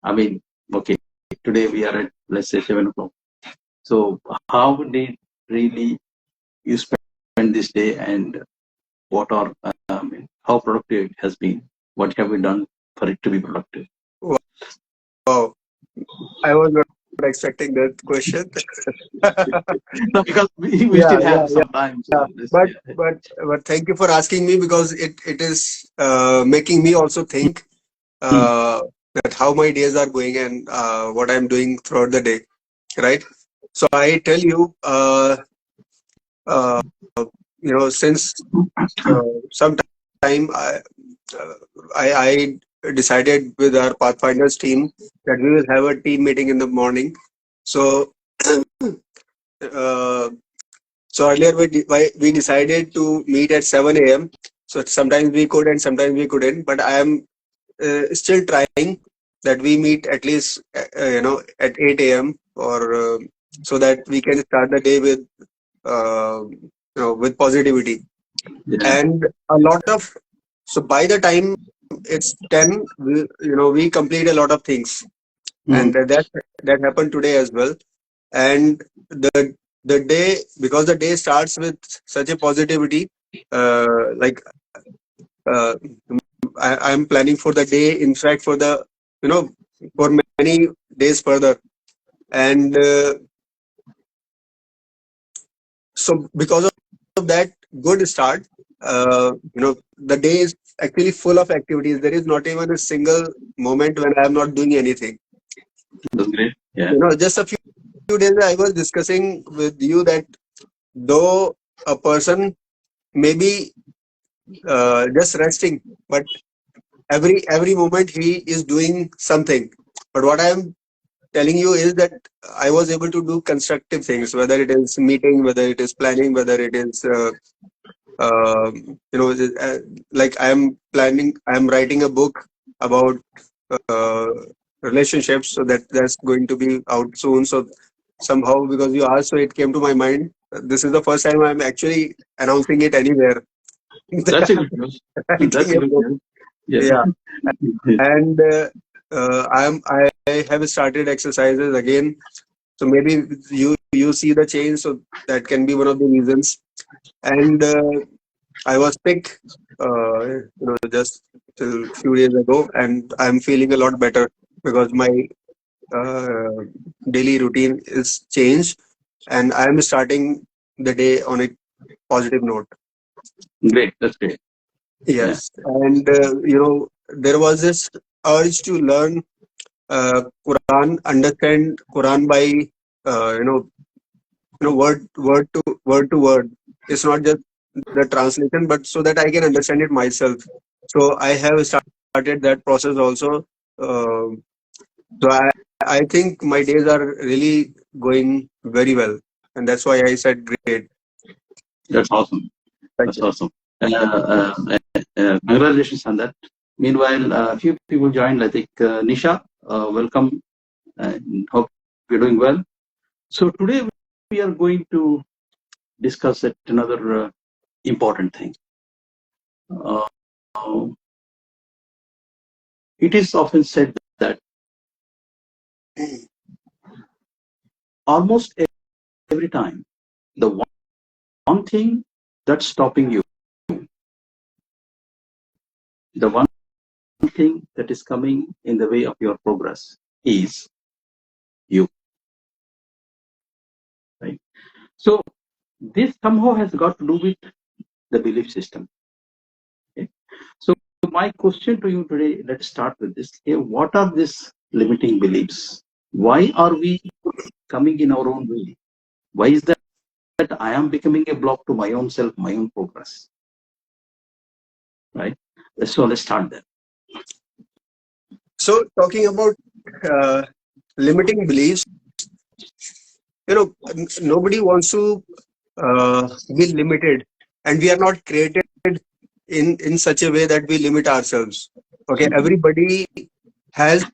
I mean, okay, today we are at, let's say, 7 o'clock. So how did really you spend this day, and what are, how productive it has been? What have we done for it to be productive? Wow, I was not expecting that question. No, because we Yeah, still yeah, have some time. yeah. So let's, But yeah. but but thank you for asking me, because it is making me also think Hmm. uh, that how my days are going, and what I'm doing throughout the day, right? So I tell you, uh, since some time, uh, I decided with our Pathfinders team that we will have a team meeting in the morning. So uh, so earlier we decided to meet at 7 a.m. So sometimes we could and sometimes we couldn't. But I am still trying that we meet at least at 8 a.m. or so that we can start the day with positivity. Yeah. And a lot of, so by the time it's 10, we complete a lot of things, Hmm. and that happened today as well. And the day, because the day starts with such a positivity, like uh, I'm planning for the day, in fact, for the you know for many days further. And so because of that good start, the day is actually full of activities. There is not even a single moment when I am not doing anything. That's great. Yeah. Just a few days I was discussing with you that though a person may be just resting, but every moment he is doing something. But what I am telling you is that I was able to do constructive things, whether it is meeting, whether it is planning, whether it is uh, like I am writing a book about uh, relationships, so that's going to be out soon. So somehow, because you asked, so it came to my mind. This is the first time I'm actually announcing it anywhere that That's a I'm good news. That's writing a a good book. news. Yeah. Yeah, and I have started exercises again. So maybe you see the change. So that can be one of the reasons. And I was sick, just till few days ago, and I'm feeling a lot better because my uh, daily routine is changed, and I'm starting the day on a positive note. Great. That's great. Yeah. Yes, and there was this urge to learn Quran, understand Quran by uh, you know word to word. It's not just the translation, but so that I can understand it myself. So I have started that process also. Uh, so I think my days are really going very well, and that's why I said great. That's awesome. Thank That's you. awesome. Congratulations on that. Meanwhile, a few people joined. I think Nisha, welcome. Hope you're doing well. So today we are going to discuss another important thing. Uh, it is often said that almost every time, the one thing that's stopping you, the one thing that is coming in the way of your progress is you, right? So this somehow has got to do with the belief system. Okay? So my question to you today, let's start with this. Okay, what are these limiting beliefs? Why are we coming in our own way? Why is that I am becoming a block to my own self, my own progress? Right? So let's start there. So talking about uh, limiting beliefs, nobody wants to be limited, and we are not created in such a way that we limit ourselves. Okay, Mhm. everybody has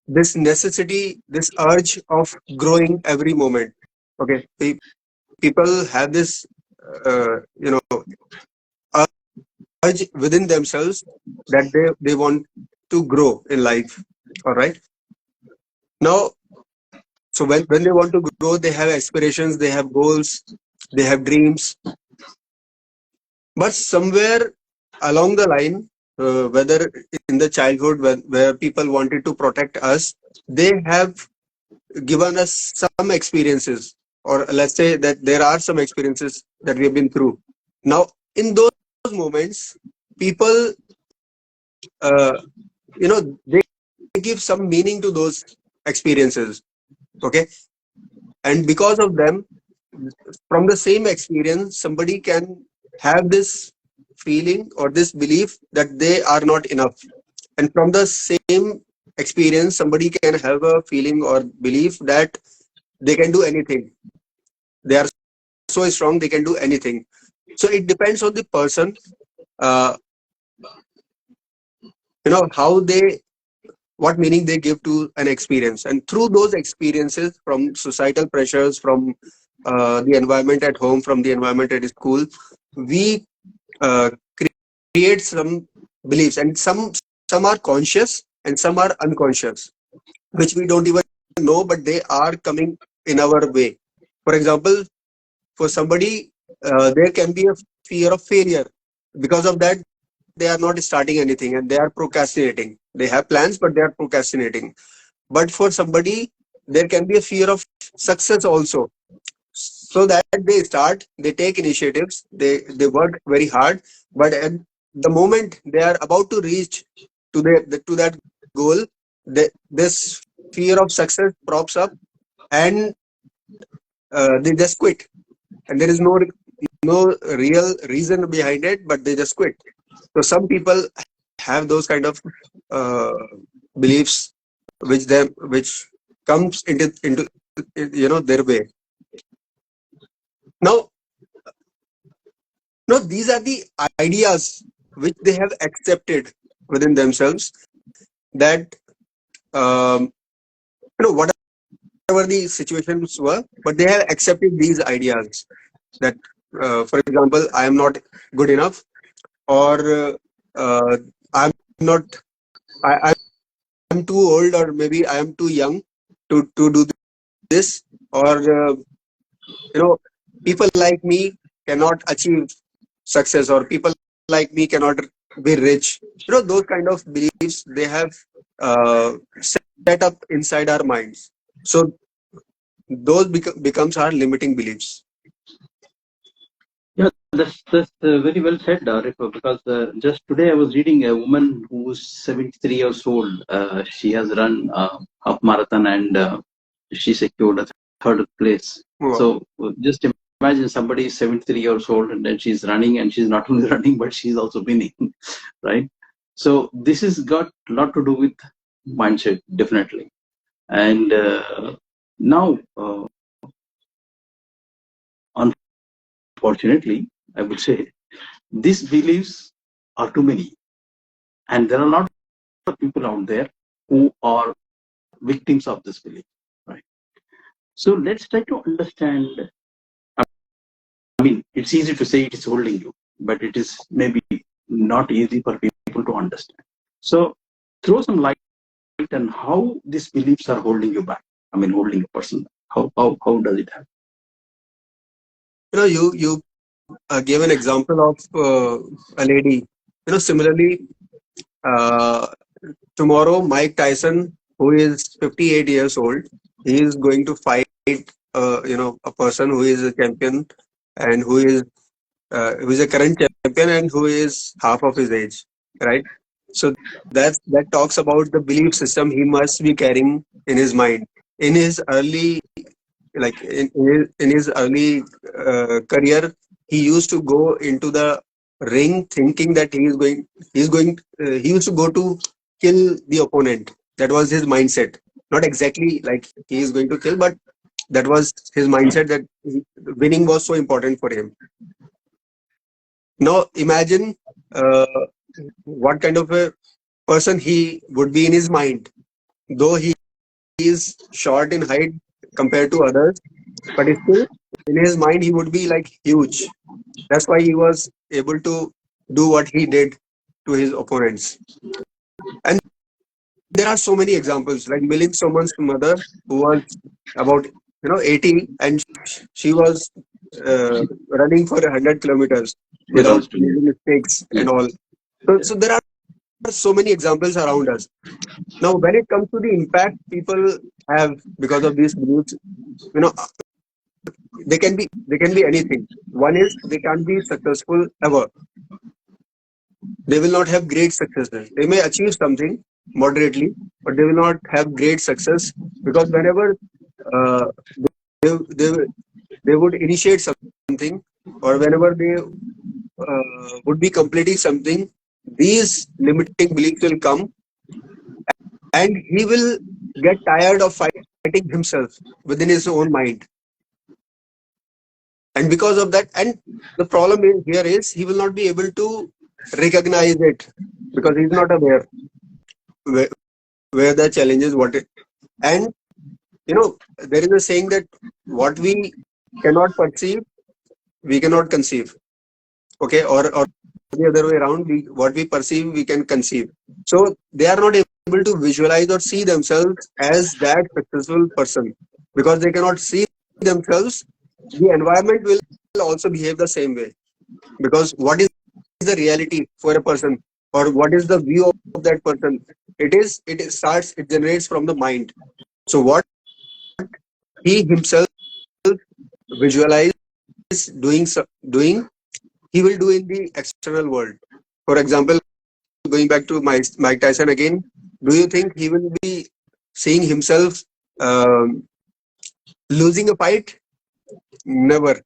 this necessity, this urge of growing every moment. Okay, people have this uh, you know urge within themselves that they want to grow in life. All right. Now, so when they want to grow, they have aspirations, they have goals, they have dreams. But somewhere along the line, whether in the childhood where people wanted to protect us, they have given us some experiences, or let's say that there are some experiences that we have been through. Now, in those moments, people, uh, they give some meaning to those experiences. Okay. And because of them, from the same experience, somebody can have this feeling or this belief that they are not enough. And from the same experience, somebody can have a feeling or belief that they can do anything. They are so strong, they can do anything. So it depends on the person, uh, how they, what meaning they give to an experience. And through those experiences, from societal pressures, from the environment at home, from the environment at school, we uh, create some beliefs, and some are conscious and some are unconscious, which we don't even know, but they are coming in our way. For example, for somebody, there can be a fear of failure. Because of that, they are not starting anything and they are procrastinating. They have plans, but they are procrastinating. But for somebody, there can be a fear of success also, so that they start, they take initiatives, they work very hard, but at the moment they are about to reach to that goal, this fear of success props up, and they just quit. And there is no real reason behind it, but they just quit. So some people have those kind of uh, beliefs, which comes into their way. Now, no, these are the ideas which they have accepted within themselves, that whatever the situations were, but they have accepted these ideas that, for example, I am not good enough, or I'm not, I'm too old, or maybe I am too young to do this, or people like me cannot achieve success, or people like me cannot be rich. Those kind of beliefs they have set up inside our minds. So those becomes our limiting beliefs. Yeah, that's very well said, Rico, because just today I was reading a woman who's 73 years old. She has run half marathon and she secured a third place. Wow. So just imagine somebody is 73 years old and then she's running, and she's not only running but she's also winning, right? So this has got a lot to do with mindset, definitely. And now, unfortunately, I would say these beliefs are too many, and there are a lot of people out there who are victims of this belief, right? So let's try to understand. I mean, it's easy to say it is holding you, but it is maybe not easy for people to understand. So throw some light on how these beliefs are holding you back. I mean, holding a person back. How does it happen? You gave an example of a lady. Similarly, uh, tomorrow Mike Tyson, who is 58 years old, he is going to fight a person who is a champion, and who is a current champion, and who is half of his age, right? So that talks about the belief system he must be carrying in his mind. In his early, like in his early career, he used to go into the ring thinking that he used to go to kill the opponent. That was his mindset. Not exactly like he is going to kill, but that was his mindset, that winning was so important for him. Now imagine uh, what kind of a person he would be in his mind. Though he is short in height compared to others, but still in his mind he would be like huge. That's why he was able to do what he did to his opponents. And there are so many examples, like Milind Soman's mother, who was about 80, and she was running for 100 kilometers without without doing using stakes it. and Yes. all. So there are so many examples around us. Now, when it comes to the impact people have because of these beliefs, you know, they can be anything. One is they can't be successful ever. They will not have great successes. They may achieve something moderately, but they will not have great success, because whenever uh, they they would initiate something, or whenever they would be completing something, these limiting beliefs will come, and he will get tired of fighting himself within his own mind. And because of that, and the problem here is he will not be able to recognize it, because he's not aware where, where the challenge is, what it, and there is a saying that what we cannot perceive, we cannot conceive. Okay, or the other way around, what we perceive, we can conceive. So they are not able to visualize or see themselves as that successful person, because they cannot see themselves. The environment will also behave the same way, because what is the reality for a person, or what is the view of that person? It generates from the mind. So what he himself visualize doing, doing, he will do in the external world. For example, going back to Mike Tyson again, do you think he will be seeing himself um, losing a fight? Never.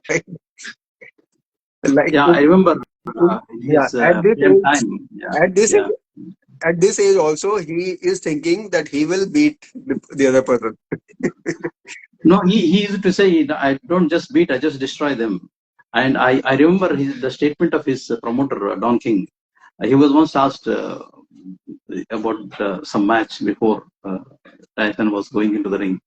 Right? Like, Yeah, I remember yeah, his prime time. Yeah, at this yeah. age, at this age also, he is thinking that he will beat the other person. No, he used to say, I don't just beat, I just destroy them. And I remember the statement of his promoter, Don King. He was once asked about some match before Tyson was going into the ring.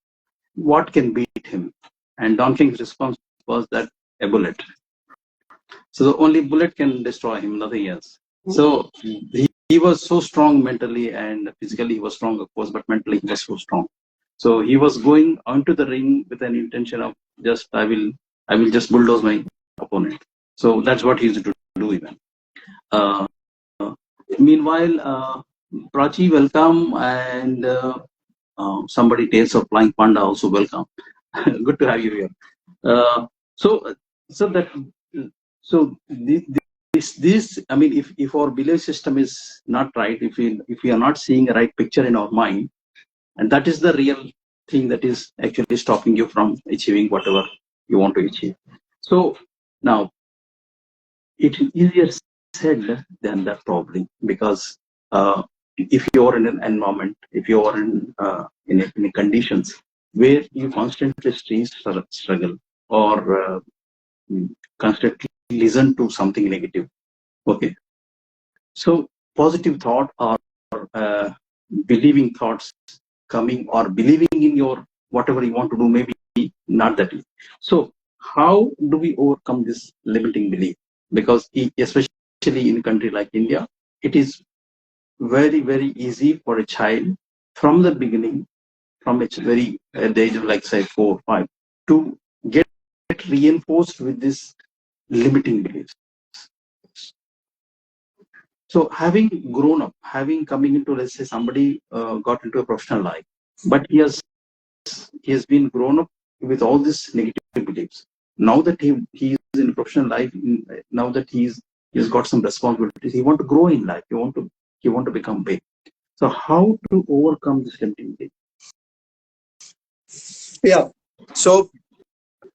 What can beat him? And Don King's response was that a bullet. So the only bullet can destroy him, nothing else. So he was so strong mentally and physically. He was strong, of course, but mentally he was so strong. So he was going onto the ring with an intention of just I will just bulldoze my opponent. So that's what he used to do even. Uh, Meanwhile, Prachi, welcome, and somebody Tales of Flying Panda also welcome. Good to have you here. Uh, so so that so this I mean, if our belief system is not right, if we are not seeing a right picture in our mind, and that is the real thing that is actually stopping you from achieving whatever you want to achieve. So now it is easier said than that, probably, because if you are in an environment, if you are in a conditions where you constantly struggle, or constantly listen to something negative, okay, so positive thought, or uh, believing thoughts coming, or believing in your whatever you want to do, maybe not that easy. So how do we overcome this limiting belief? Because especially in a country like India, it is very, very easy for a child from the beginning, from its very at the age of, like, say, 4 or 5, to get reinforced with this limiting beliefs. So having grown up, having coming into, let's say, somebody got into a professional life, but he has been grown up with all these negative beliefs. Now that he is in professional life, now that he's got some responsibilities, he want to grow in life. He want to become big. So how to overcome this limiting belief? Yeah. So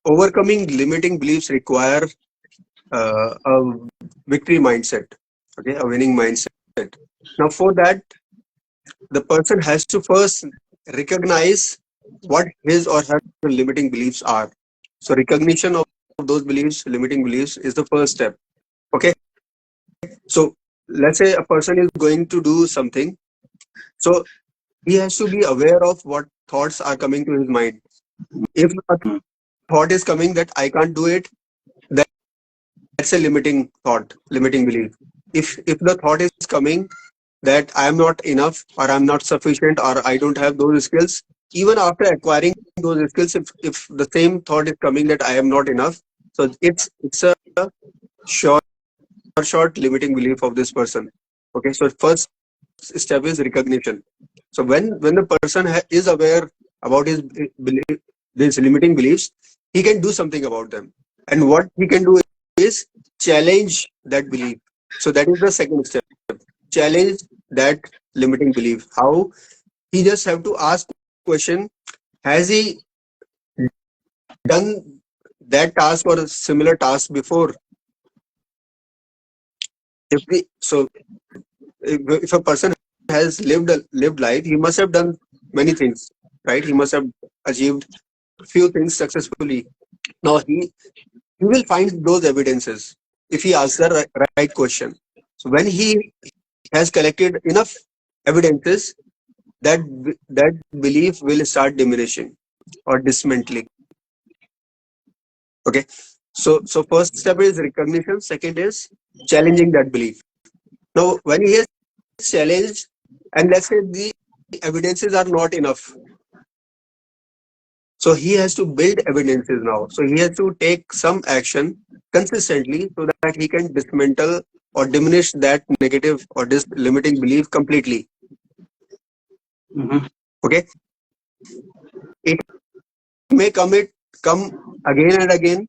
overcoming limiting beliefs require a victory mindset. Okay, a winning mindset. Now, for that, the person has to first recognize what his or her limiting beliefs are. So recognition of those beliefs, limiting beliefs, is the first step. Okay. So let's say a person is going to do something. So he has to be aware of what thoughts are coming to his mind. If a thought is coming that I can't do it, that's a limiting thought, limiting belief. If the thought is coming that I am not enough, or I'm not sufficient, or I don't have those skills. Even after acquiring those skills, if the same thought is coming that I am not enough, so it's a short short limiting belief of this person. Okay, so first step is recognition. So when the person is aware about his belief, these limiting beliefs, he can do something about them. And what he can do is challenge that belief. So that is the second step. Challenge that limiting belief. How? He just have to ask question: has he done that task or a similar task before? If a person has lived life, he must have done many things, right? He must have achieved few things successfully. Now he will find those evidences if he asks the right question. So when he has collected enough evidences, that belief will start diminishing or dismantling. Okay. So first step is recognition. Second is challenging that belief. Now when he has challenged, and let's say the evidences are not enough, so he has to build evidences now. So he has to take some action consistently so that he can dismantle or diminish that negative or this limiting belief completely. Mm-hmm. Okay. It may come again and again.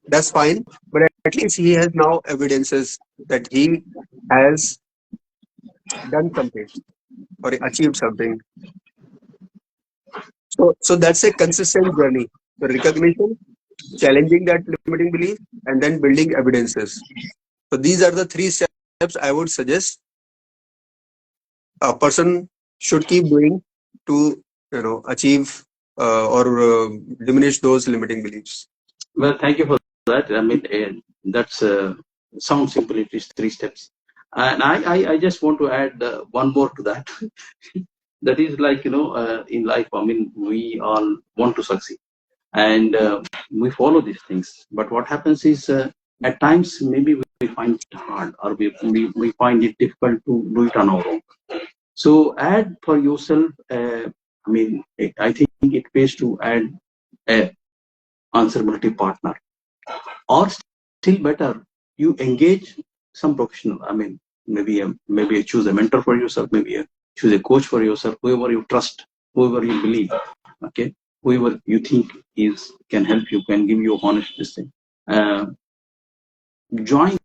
That's fine. But at least he has now evidences that he has done something or achieved something. So that's a consistent journey. So recognition, challenging that limiting belief, and then building evidences. So these are the three steps I would suggest a person should keep doing to achieve or diminish those limiting beliefs. Well, thank you for that. I mean, that's sounds simple. It is three steps, and I just want to add one more to that. That is like in life. I mean, we all want to succeed, and we follow these things. But what happens is, at times maybe we find it hard, or we find it difficult to do it on our own. So add for yourself. I mean, I think it pays to add a answerability partner, or still better, you engage some professional. I mean, maybe you choose a mentor for yourself, maybe you choose a coach for yourself, whoever you trust, whoever you believe. Okay, whoever you think is can help you, can give you honest this thing. uh, Join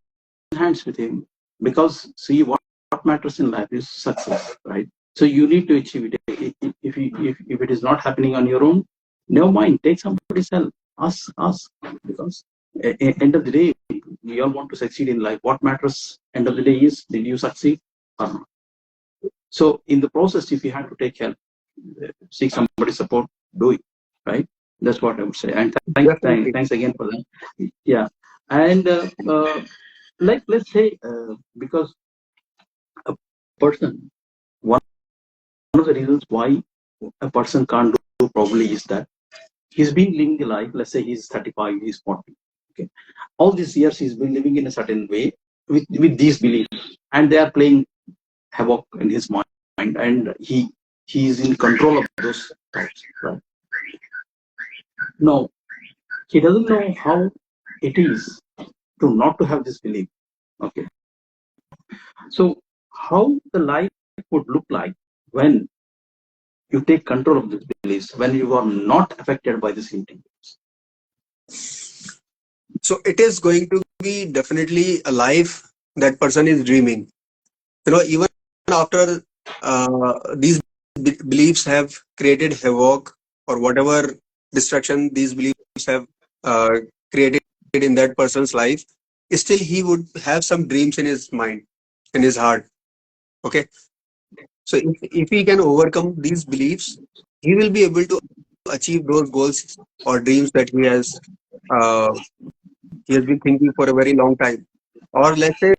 hands with him, because see, what matters in life is success, right? So you need to achieve it. If it is not happening on your own, never mind, take somebody's help. Ask, because end of the day, we all want to succeed in life. What matters end of the day is, did you succeed or not? So in the process, if you have to take help, seek somebody's support, do it, right? That's what I would say. And Definitely. thanks again for that. Yeah. And like, let's say, because a person, one of the reasons why a person can't do properly is that he's been living the life. Let's say he's 35, he's 40. Okay, all these years he's been living in a certain way with these beliefs, and they are playing havoc in his mind, and he is in control of those thoughts. Right? No, he doesn't know how it is to not to have this belief. Okay, so how the life would look like when you take control of these beliefs, when you are not affected by this limiting. So it is going to be definitely a life that person is dreaming. Even after these beliefs have created havoc or whatever destruction these beliefs have uh, created in that person's life, still he would have some dreams in his mind, in his heart. Okay. So if he can overcome these beliefs, he will be able to achieve those goals or dreams that uh, he has been thinking for a very long time. Or let's say,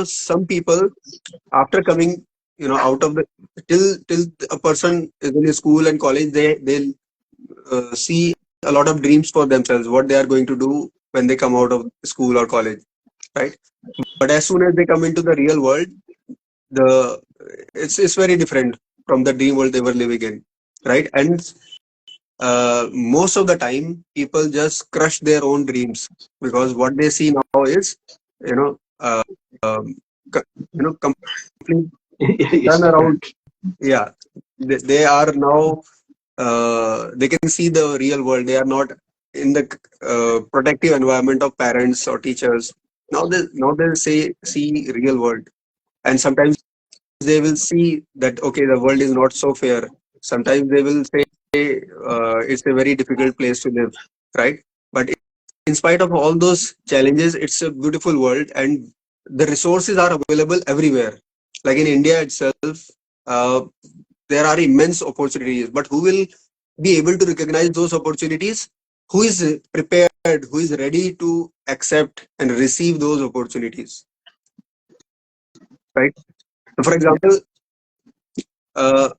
some people, after coming out of the, till a person is in school and college, they'll see a lot of dreams for themselves, what they are going to do when they come out of school or college, right? But as soon as they come into the real world, the it's very different from the dream world they were living in, right? And most of the time people just crush their own dreams because what they see now is, you know um, complete Yes, turn around. correct. Yeah, they are now, they can see the real world. They are not in the protective environment of parents or teachers. Now they see real world, and sometimes they will see that okay, the world is not so fair. Sometimes they will say it's a very difficult place to live, right? But in spite of all those challenges, it's a beautiful world, and the resources are available everywhere. Like in India itself, uh, there are immense opportunities, but who will be able to recognize those opportunities? Who is prepared? Who is ready to accept and receive those opportunities? Right. So, for example, uh,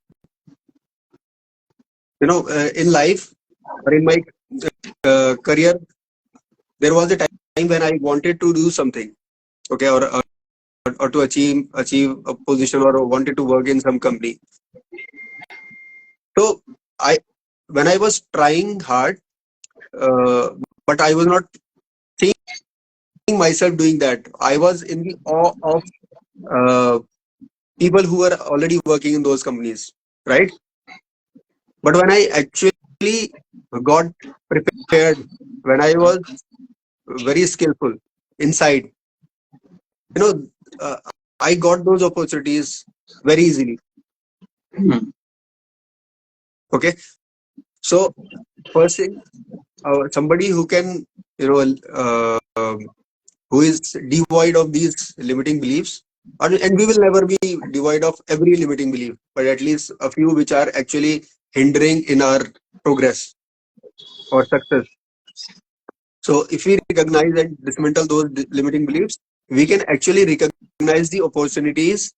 in life or in my career, there was a time when I wanted to do something, okay, or to achieve a position or wanted to work in some company. So I when I was trying hard, but I was not seeing myself doing that. I was in the awe of uh, people who were already working in those companies, right? But when I actually got prepared, when I was very skillful inside, you know, uh, I got those opportunities very easily. Hmm. Okay, so first thing, somebody who can, you know, who is devoid of these limiting beliefs, and we will never be devoid of every limiting belief, but at least a few which are actually hindering in our progress or success. So if we recognize and dismantle those limiting beliefs, we can actually recognize the opportunities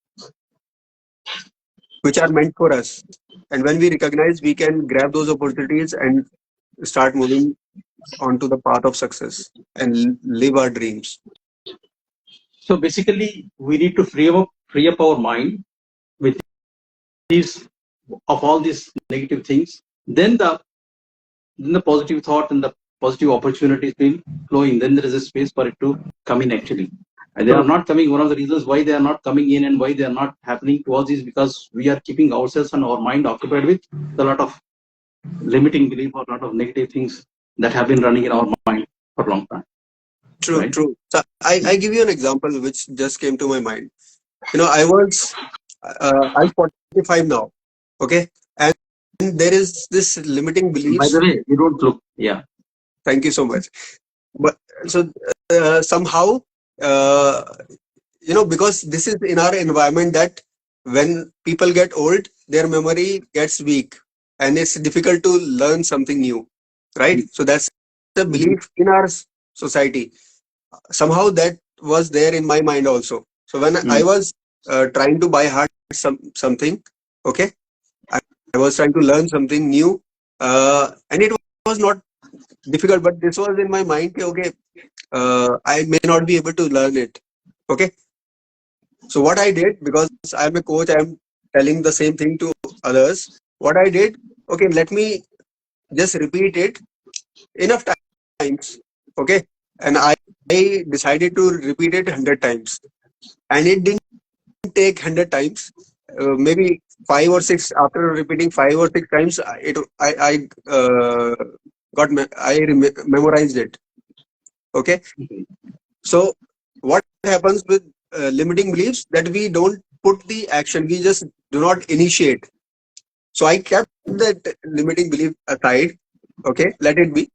which are meant for us. And when we recognize, we can grab those opportunities and start moving onto the path of success and live our dreams. So basically, we need to free up our mind with these of all these negative things. Then the positive thought and the positive opportunities will flowing. Then there is a space for it to come in actually. And they are True, not coming. One of the reasons why they are not coming in and why they are not happening to us is because we are keeping ourselves and our mind occupied with a lot of limiting belief or a lot of negative things that have been running in our mind for a long time, true, right? true. So I give you an example which just came to my mind. I'm 45 now. Okay. And there is this limiting By the beliefs. way, you don't look, yeah. Thank you so much. But so somehow, uh, because this is in our environment that when people get old, their memory gets weak and it's difficult to learn something new. Right. So that's the Mhm. belief in our society. Somehow that was there in my mind also. So when I Mm. was trying to buy hard something, okay, I was trying to learn something new, and it was not difficult, but this was in my mind. Okay, I may not be able to learn it. Okay, so what I did, because I'm a coach, I'm telling the same thing to others. What I did, okay, let me just repeat it enough times. Okay, and I decided to repeat it 100 times, and it didn't take 100 times. Maybe five or six. After repeating five or six times, I memorized it. Okay, Okay. so what happens with limiting beliefs that we don't put the action, we just do not initiate. So I kept that limiting belief aside. Okay, let it be,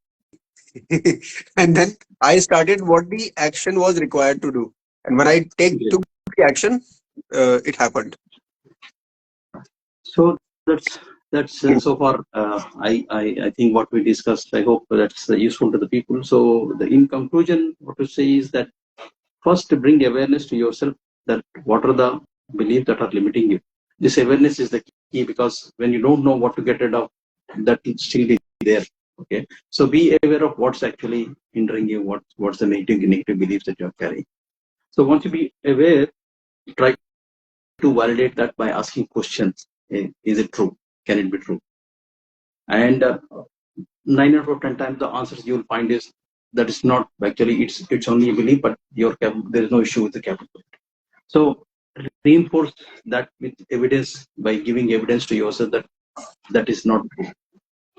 and then I started what the action was required to do. And when I take Okay. took the action, it happened. So that's so far. I think what we discussed. I hope that's useful to the people. So in conclusion, what to say is that first bring awareness to yourself that what are the beliefs that are limiting you. This awareness is the key because when you don't know what to get rid of, that will still be there. Okay. So be aware of what's actually hindering you. What's the negative beliefs that you're carrying. So once you be aware, try to validate that by asking questions. Is it true? Can it be true? And 9 out of 10 times the answers you will find is that is not actually, it's only a belief, but there is no issue with the capability. So reinforce that with evidence by giving evidence to yourself that that is not true.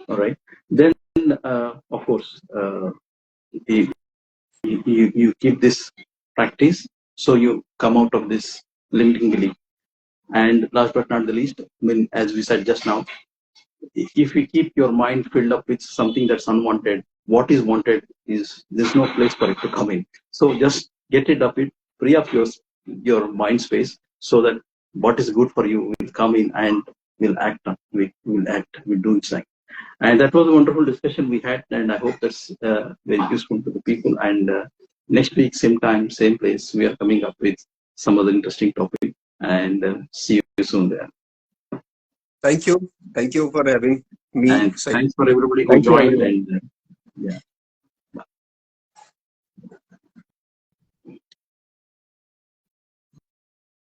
All right. Then of course you keep this practice, so you come out of this limiting belief. And last but not the least, I mean, as we said just now, if you keep your mind filled up with something that's unwanted, what is wanted is there's no place for it to come in. So just get it up, it free up your mind space, so that what is good for you will come in and will act. Will do its thing. And that was a wonderful discussion we had, and I hope that's very useful to the people. And next week, same time, same place, we are coming up with some other interesting topic. And see you soon there. Thank you. Thank you for having me. And thanks for everybody who Thank you, joined. everyone. And yeah.